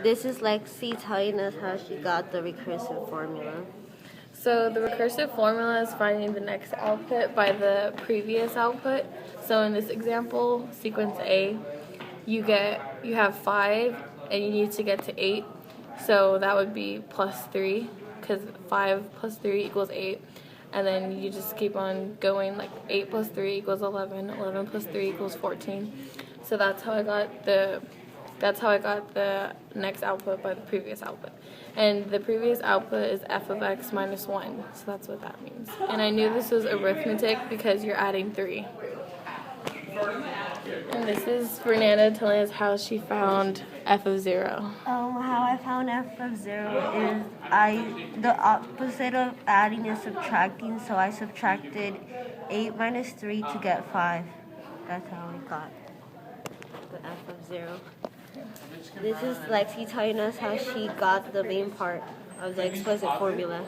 This is Lexcee telling us how she got the recursive formula. So the recursive formula is finding the next output by the previous output. So in this example, sequence A, you have 5 and you need to get to 8. So that would be plus 3 because 5 plus 3 equals 8. And then you just keep on going, like 8 plus 3 equals 11, 11 plus 3 equals 14. So that's how I got the next output by the previous output. And the previous output is f of x minus 1, so that's what that means. And I knew this was arithmetic because you're adding 3. And this is Fernanda telling us how she found f of 0. How I found f of 0 is the opposite of adding is subtracting, so I subtracted 8 minus 3 to get 5. That's how I got the f of 0. This is Lexie telling us how she got the main part of the explicit formula.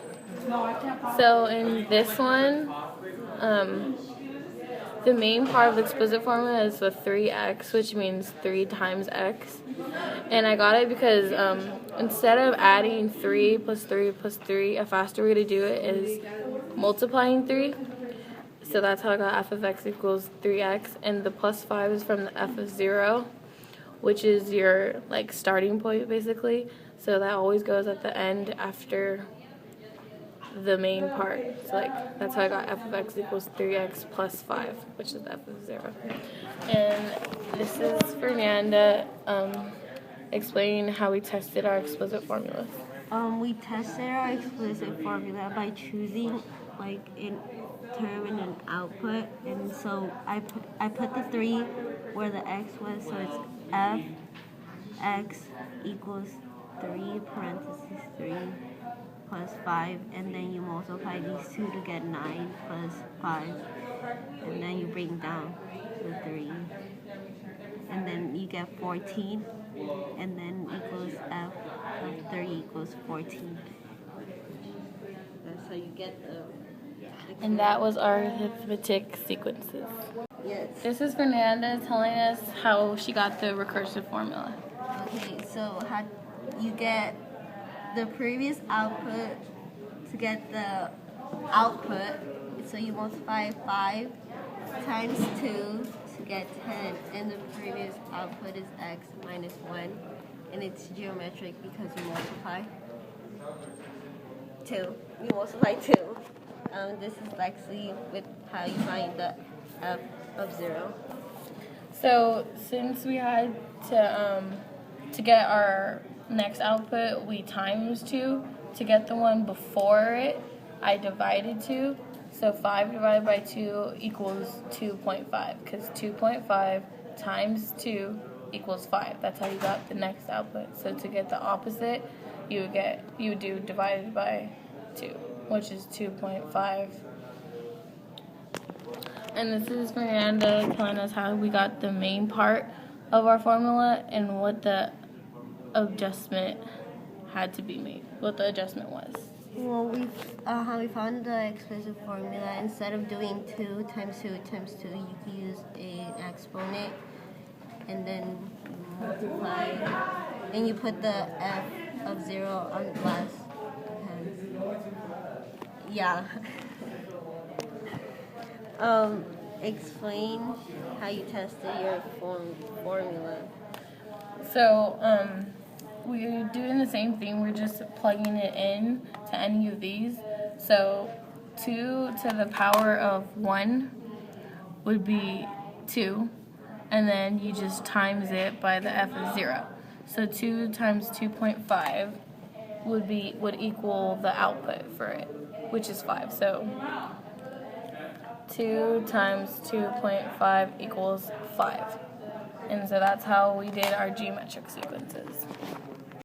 So in this one, the main part of the explicit formula is the 3x, which means 3 times x. And I got it because instead of adding 3 plus 3 plus 3, a faster way to do it is multiplying 3. So that's how I got f of x equals 3x. And the plus 5 is from the f of 0, which is your starting point basically. So that always goes at the end after the main part. So that's how I got f of x equals 3x plus 5, which is f of 0. And this is Fernanda explaining how we tested our explicit formulas. We tested our explicit formula by choosing an term and an output, and so I put the 3 where the x was, so it's f x equals 3 parentheses 3 plus 5, and then you multiply these two to get 9 plus 5, and then you bring down the 3, and then you get 14, and then equals f of 3 equals 14. That's how you get the... And that was our arithmetic sequences. Yes. This is Fernanda telling us how she got the recursive formula. Okay, so how you get the previous output to get the output, so you multiply 5 times 2 to get 10, and the previous output is x minus 1, and it's geometric because you multiply 2. You multiply 2. This is Lexie with how you find the f of 0. So since we had to get our next output, we times 2. To get the one before it, I divided 2. So 5 divided by 2 equals 2.5, because 2.5 times 2 equals 5. That's how you got the next output. So to get the opposite, you would do divided by 2, which is 2.5. And this is Fernanda telling us how we got the main part of our formula and what the adjustment had to be made, what the adjustment was. Well, how we found the explicit formula, instead of doing 2 times 2 times 2, you can use an exponent, and then multiply, and you put the f of 0 on the last hand. Yeah. Explain how you tested your formula. So, we're doing the same thing. We're just plugging it in to any of these. So, 2 to the power of 1 would be 2, and then you just times it by the f of 0. So 2 times 2.5 would equal the output for it, which is 5. So 2 times 2.5 equals 5. And so that's how we did our geometric sequences.